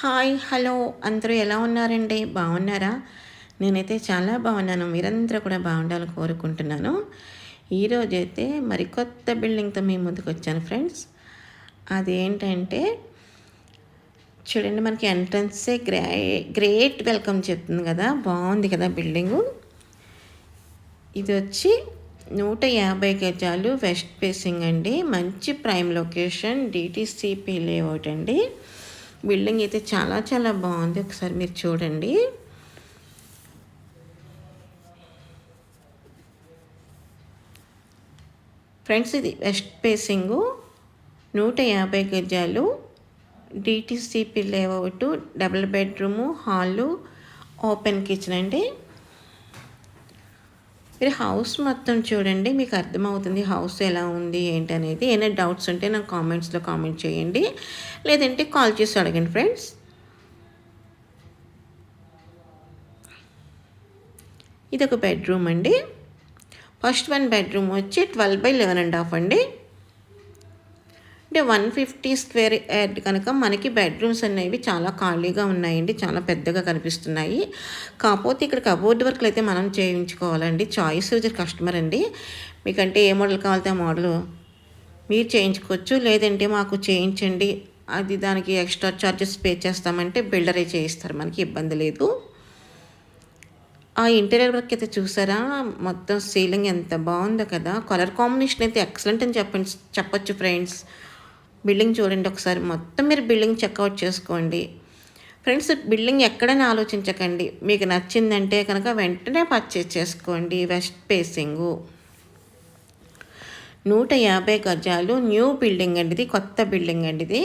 Hi hello అందరూ ఎలా ఉన్నారండి? బాగున్నారా? నేనైతే చాలా బాగున్నాను. మీరందరూ కూడా బాగుండాలని కోరుకుంటున్నాను. ఈరోజైతే మరికొత్త బిల్డింగ్తో మీ ముందుకు వచ్చాను ఫ్రెండ్స్. అదేంటంటే చూడండి, మనకి ఎంట్రన్సే గ్రేట్ వెల్కమ్ చెప్తుంది కదా. బాగుంది కదా బిల్డింగు. ఇది వచ్చి 150 గజాలు వెస్ట్ ఫేసింగ్ అండి. మంచి ప్రైమ్ లొకేషన్, డిటీసీపీ లేఅవుట్ అండి. బిల్డింగ్ అయితే చాలా చాలా బాగుంది. ఒకసారి మీరు చూడండి. ఫ్రెండ్స్, ఇది వెస్ట్ ఫేసింగు, 150 గజాలు, DTCP layout, double bedroom, hall, open kitchen అండి. మీరు హౌస్ మొత్తం చూడండి, మీకు అర్థమవుతుంది హౌస్ ఎలా ఉంది ఏంటనేది. ఏమైనా డౌట్స్ ఉంటే నాకు కామెంట్స్లో కామెంట్ చేయండి, లేదంటే కాల్ చేసి అడగండి ఫ్రెండ్స్. ఇది ఒక బెడ్రూమ్ అండి. ఫస్ట్ వన్ బెడ్రూమ్ వచ్చి 12/11.5 అండి. అంటే 150 స్క్వేర్ యార్డ్ కనుక మనకి బెడ్రూమ్స్ అనేవి చాలా ఖాళీగా ఉన్నాయండి, చాలా పెద్దగా కనిపిస్తున్నాయి. కాకపోతే ఇక్కడ కబోర్డ్ వర్క్లు అయితే మనం చేయించుకోవాలండి. చాయిస్ కస్టమర్ అండి. మీకంటే ఏ మోడల్ కావాలితే ఆ మోడల్ మీరు చేయించుకోవచ్చు, లేదంటే మాకు చేయించండి, అది దానికి ఎక్స్ట్రా ఛార్జెస్ పే చేస్తామంటే బిల్డరే చేయిస్తారు, మనకి ఇబ్బంది లేదు. ఆ ఇంటీరియర్ వర్క్ అయితే చూసారా, మొత్తం సీలింగ్ ఎంత బాగుందో కదా. కలర్ కాంబినేషన్ అయితే ఎక్సలెంట్ అని చెప్పొచ్చు ఫ్రెండ్స్. బిల్డింగ్ చూడండి ఒకసారి, మొత్తం మీరు బిల్డింగ్ చెక్అవుట్ చేసుకోండి ఫ్రెండ్స్. బిల్డింగ్ ఎక్కడైనా ఆలోచించకండి, మీకు నచ్చిందంటే కనుక వెంటనే పర్చేస్ చేసుకోండి. వెస్ట్ ఫేసింగు, 150 గజాలు, న్యూ బిల్డింగ్ అండి ఇది, కొత్త బిల్డింగ్ అండి ఇది.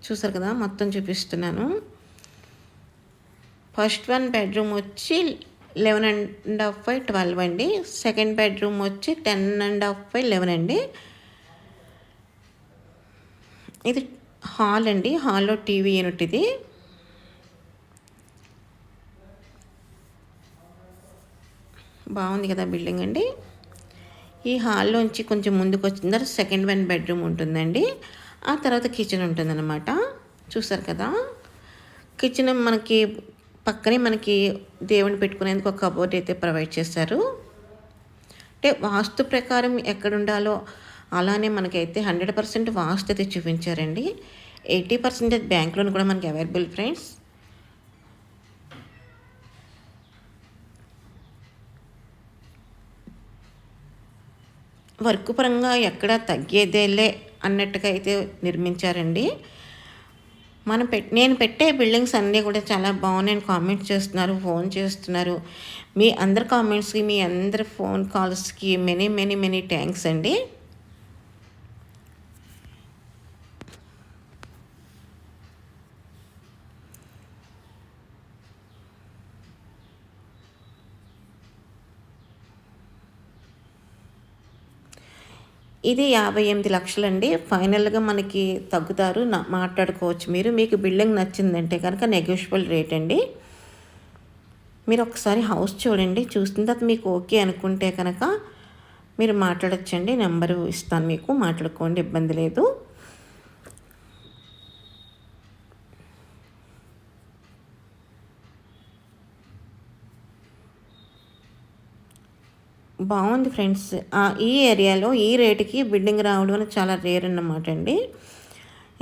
చూసారు కదా, మొత్తం చూపిస్తున్నాను. ఫస్ట్ వన్ బెడ్రూమ్ వచ్చి 11.5/12 అండి. సెకండ్ బెడ్రూమ్ వచ్చి 10.5/11 అండి. ఇది హాల్ అండి. హాల్లో టీవీ యూనిట్ ఇది. బాగుంది కదా బిల్డింగ్ అండి. ఈ హాల్లోంచి కొంచెం ముందుకు వచ్చిన తర్వాత సెకండ్ వన్ బెడ్రూమ్ ఉంటుందండి. ఆ తర్వాత కిచెన్ ఉంటుందన్నమాట. చూసారు కదా, కిచెన్ మనకి పక్కనే మనకి దేవుని పెట్టుకునేందుకు ఒక కబోర్డ్ అయితే ప్రొవైడ్ చేశారు. అంటే వాస్తు ప్రకారం ఎక్కడ ఉండాలో అలానే మనకైతే 100% వాస్తు అయితే చూపించారండి. 80% బ్యాంక్ లోన్ కూడా మనకి అవైలబుల్ ఫ్రెండ్స్. వర్క్ పరంగా ఎక్కడ తగ్గేదేలే అన్నట్టుగా అయితే నిర్మించారండి. నేను పెట్టే బిల్డింగ్స్ అన్నీ కూడా చాలా బాగున్నాయని కామెంట్ చేస్తున్నారు, ఫోన్ చేస్తున్నారు. మీ అందరి కామెంట్స్కి, మీ అందరి ఫోన్ కాల్స్కి మెనీ మెనీ మెనీ థ్యాంక్స్ అండి. ఇది 58 లక్షలండి. ఫైనల్గా మనకి తగ్గుతారు, మాట్లాడుకోవచ్చు మీరు. మీకు బిల్డింగ్ నచ్చిందంటే కనుక నెగోషియబుల్ రేట్ అండి. మీరు ఒకసారి హౌస్ చూడండి, చూసిన తర్వాత మీకు ఓకే అనుకుంటే కనుక మీరు మాట్లాడచ్చండి. నెంబరు ఇస్తాను మీకు, మాట్లాడుకోండి, ఇబ్బంది లేదు. బాగుంది ఫ్రెండ్స్. ఈ ఏరియాలో ఈ రేటుకి బిల్డింగ్ రావడం అనేది చాలా రేర్ అన్నమాట అండి.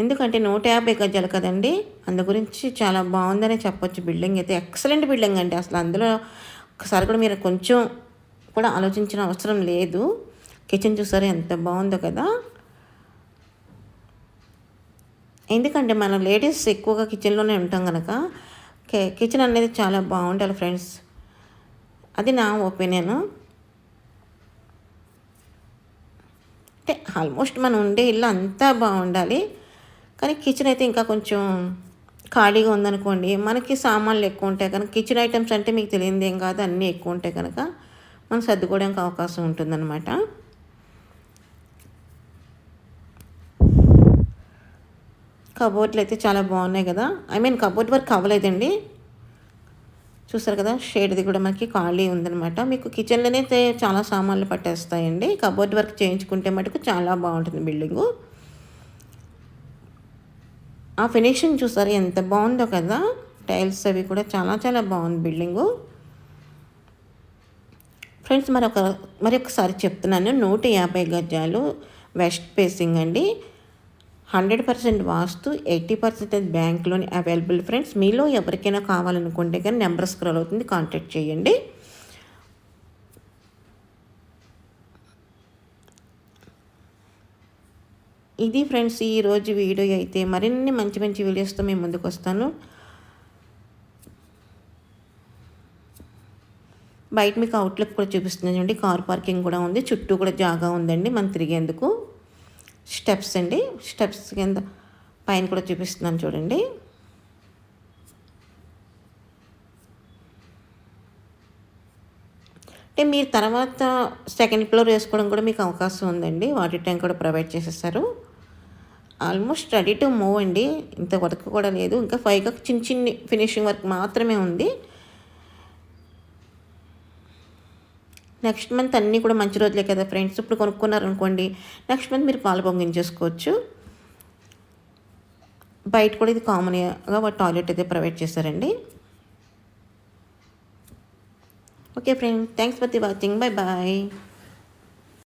ఎందుకంటే 150 గజాలు కదండి, అందు గురించి చాలా బాగుందనే చెప్పొచ్చు. బిల్డింగ్ అయితే ఎక్సలెంట్ బిల్డింగ్ అండి. అసలు అందులో ఒకసారి కూడా మీరు కొంచెం కూడా ఆలోచించిన అవసరం లేదు. కిచెన్ చూసారా ఎంత బాగుందో కదా. ఎందుకంటే మనం లేడీస్ ఎక్కువగా కిచెన్లోనే ఉంటాం కనుక కిచెన్ అనేది చాలా బాగుండాలి ఫ్రెండ్స్. అది నా ఒపీనియను. అంటే ఆల్మోస్ట్ మనం ఉండే ఇల్లు అంతా బాగుండాలి, కానీ కిచెన్ అయితే ఇంకా కొంచెం ఖాళీగా ఉందనుకోండి, మనకి సామాన్లు ఎక్కువ ఉంటాయి కనుక, కిచెన్ ఐటమ్స్ అంటే మీకు తెలియదు ఏం కాదు, అన్నీ ఎక్కువ ఉంటాయి కనుక మనం సర్దుకోవడానికి అవకాశం ఉంటుందన్నమాట. కబోర్డ్లు అయితే చాలా బాగున్నాయి కదా. కబోర్డ్ వర్క్ అవ్వలేదండి. చూసారు కదా, షేడ్ది కూడా మనకి ఖాళీ ఉందనమాట. మీకు కిచెన్లోనే చాలా సామాన్లు పట్టేస్తాయండి. కబోర్డ్ వర్క్ చేయించుకుంటే మటుకు చాలా బాగుంటుంది బిల్డింగు. ఆ ఫినిషింగ్ చూసారు ఎంత బాగుందో కదా, టైల్స్ అవి కూడా చాలా చాలా బాగుంది బిల్డింగు. ఫ్రెండ్స్ మరొకసారి చెప్తున్నాను, 150 గజాలు వెస్ట్ ఫేసింగ్ అండి. 100% వాస్తు, 80% బ్యాంక్ లోన్ అవైలబుల్. ఫ్రెండ్స్ మీలో ఎవరికైనా కావాలనుకుంటే కానీ నెంబర్ స్క్రోల్ అవుతుంది, కాంటాక్ట్ చేయండి. ఇది ఫ్రెండ్స్ ఈరోజు వీడియో అయితే. మరిన్ని మంచి మంచి వీడియోస్తో మేము ముందుకు వస్తాను. బయట మీకు అవుట్లుక్ కూడా చూపిస్తున్నాను అండి. కార్ పార్కింగ్ కూడా ఉంది, చుట్టూ కూడా జాగా ఉందండి మనం తిరిగేందుకు. స్టెప్స్ అండి, స్టెప్స్ కింద పైన కూడా చూపిస్తున్నాను చూడండి. అంటే మీరు తర్వాత సెకండ్ ఫ్లోర్ వేసుకోవడం కూడా మీకు అవకాశం ఉందండి. వాటర్ ట్యాంక్ కూడా ప్రొవైడ్ చేసేసారు. ఆల్మోస్ట్ రెడీ టు మూవ్ అండి. ఇంత వర్క్ కూడా లేదు, ఇంకా పైగా చిన్న చిన్ని ఫినిషింగ్ వర్క్ మాత్రమే ఉంది. నెక్స్ట్ మంత్ అన్నీ కూడా మంచి రోజులే కదా ఫ్రెండ్స్. ఇప్పుడు కొనుక్కున్నారనుకోండి, నెక్స్ట్ మంత్ మీరు పాలు పొంగించేసుకోవచ్చు. బయట కూడా ఇది కామన్గా టాయిలెట్ అయితే ప్రొవైడ్ చేశారండి. Okay friend, thanks for the watching. Bye bye.